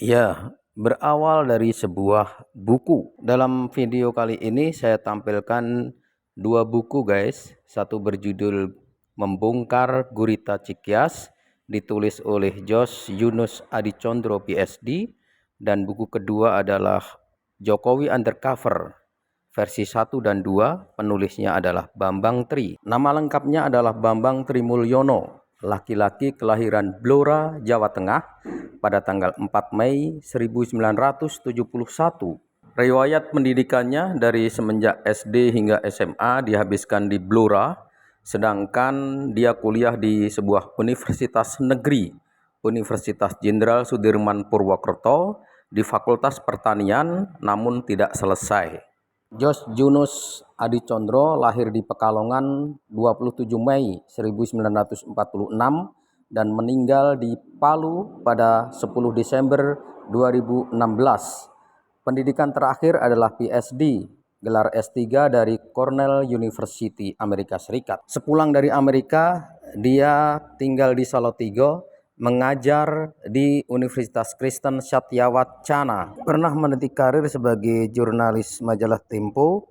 Ya, berawal dari sebuah buku. Dalam video kali ini saya tampilkan dua buku guys. Satu berjudul Membongkar Gurita Cikyas, ditulis oleh Jos Yunus Adicondro PhD. Dan buku kedua adalah Jokowi Undercover, versi 1 dan 2, penulisnya adalah Bambang Tri. Nama lengkapnya adalah Bambang Trimulyono, laki-laki kelahiran Blora, Jawa Tengah pada tanggal 4 Mei 1971. Riwayat pendidikannya dari semenjak SD hingga SMA dihabiskan di Blora, sedangkan dia kuliah di sebuah universitas negeri, Universitas Jenderal Sudirman Purwokerto, di Fakultas Pertanian, namun tidak selesai. Jos Yunus Adicondro lahir di Pekalongan 27 Mei 1946 dan meninggal di Palu pada 10 Desember 2016. Pendidikan terakhir adalah PhD, gelar S3 dari Cornell University, Amerika Serikat. Sepulang dari Amerika, dia tinggal di Salatiga, mengajar di Universitas Kristen Satyawacana. Pernah meniti karir sebagai jurnalis majalah Tempo,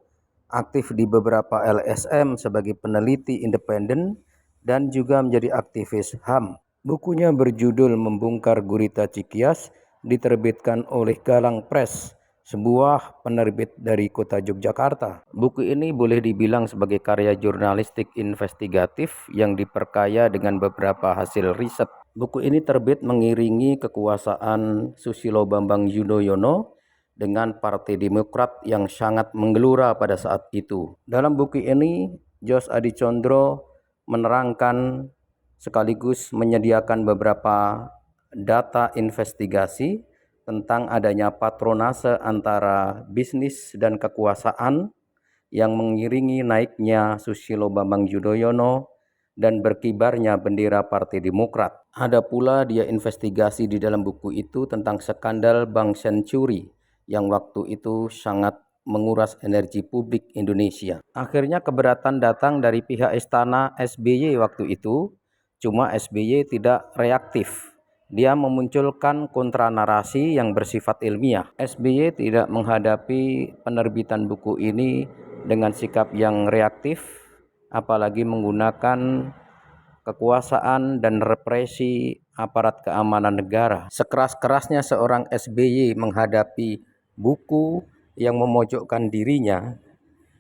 aktif di beberapa LSM sebagai peneliti independen, dan juga menjadi aktivis HAM. Bukunya berjudul Membongkar Gurita Cikyas, diterbitkan oleh Galang Press, sebuah penerbit dari kota Yogyakarta. Buku ini boleh dibilang sebagai karya jurnalistik investigatif yang diperkaya dengan beberapa hasil riset. Buku ini terbit mengiringi kekuasaan Susilo Bambang Yudhoyono dengan Partai Demokrat yang sangat menggelora pada saat itu. Dalam buku ini, Jos Adicondro menerangkan sekaligus menyediakan beberapa data investigasi tentang adanya patronase antara bisnis dan kekuasaan yang mengiringi naiknya Susilo Bambang Yudhoyono dan berkibarnya bendera Partai Demokrat. Ada pula dia investigasi di dalam buku itu tentang skandal Bank Senturi yang waktu itu sangat menguras energi publik Indonesia. Akhirnya keberatan datang dari pihak istana SBY waktu itu, cuma SBY tidak reaktif. Dia memunculkan kontranarasi yang bersifat ilmiah. SBY tidak menghadapi penerbitan buku ini dengan sikap yang reaktif, apalagi menggunakan kekuasaan dan represi aparat keamanan negara. Sekeras-kerasnya seorang SBY menghadapi buku yang memojokkan dirinya,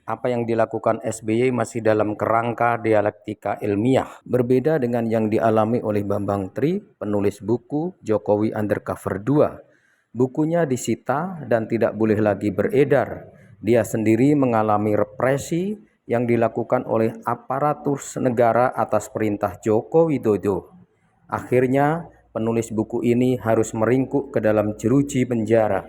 apa yang dilakukan SBY masih dalam kerangka dialektika ilmiah. Berbeda dengan yang dialami oleh Bambang Tri, penulis buku Jokowi Undercover 2. Bukunya disita dan tidak boleh lagi beredar. Dia sendiri mengalami represi yang dilakukan oleh aparatur negara atas perintah Joko Widodo. Akhirnya, penulis buku ini harus meringkuk ke dalam jeruji penjara.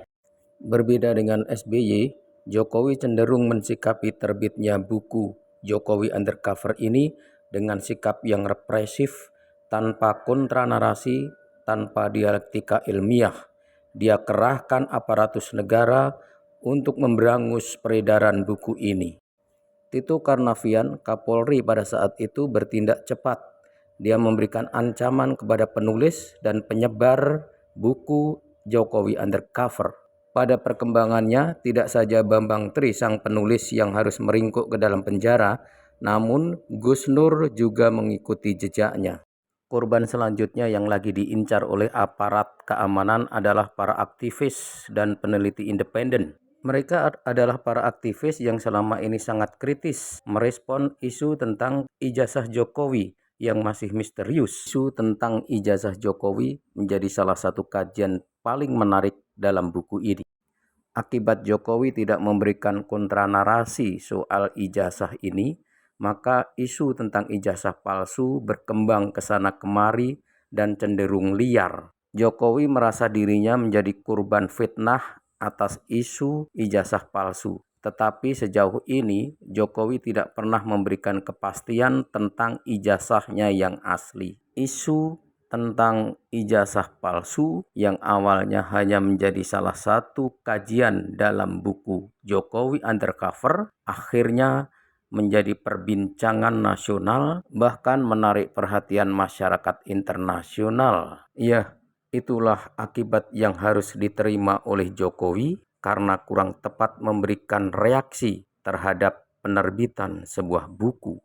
Berbeda dengan SBY, Jokowi cenderung mensikapi terbitnya buku Jokowi Undercover ini dengan sikap yang represif, tanpa kontranarasi, tanpa dialektika ilmiah. Dia kerahkan aparatus negara untuk memberangus peredaran buku ini. Tito Karnavian, Kapolri pada saat itu, bertindak cepat. Dia memberikan ancaman kepada penulis dan penyebar buku Jokowi Undercover. Pada perkembangannya, tidak saja Bambang Tri sang penulis yang harus meringkuk ke dalam penjara, namun Gus Nur juga mengikuti jejaknya. Korban selanjutnya yang lagi diincar oleh aparat keamanan adalah para aktivis dan peneliti independen. Mereka adalah para aktivis yang selama ini sangat kritis merespon isu tentang ijazah Jokowi yang masih misterius. Isu tentang ijazah Jokowi menjadi salah satu kajian paling menarik dalam buku ini. Akibat Jokowi tidak memberikan kontranarasi soal ijazah ini, maka isu tentang ijazah palsu berkembang ke sana kemari dan cenderung liar. Jokowi merasa dirinya menjadi korban fitnah atas isu ijazah palsu. Tetapi sejauh ini Jokowi tidak pernah memberikan kepastian tentang ijazahnya yang asli. Isu tentang ijazah palsu yang awalnya hanya menjadi salah satu kajian dalam buku Jokowi Undercover, akhirnya menjadi perbincangan nasional, bahkan menarik perhatian masyarakat internasional. Ya, Itulah akibat yang harus diterima oleh Jokowi karena kurang tepat memberikan reaksi terhadap penerbitan sebuah buku.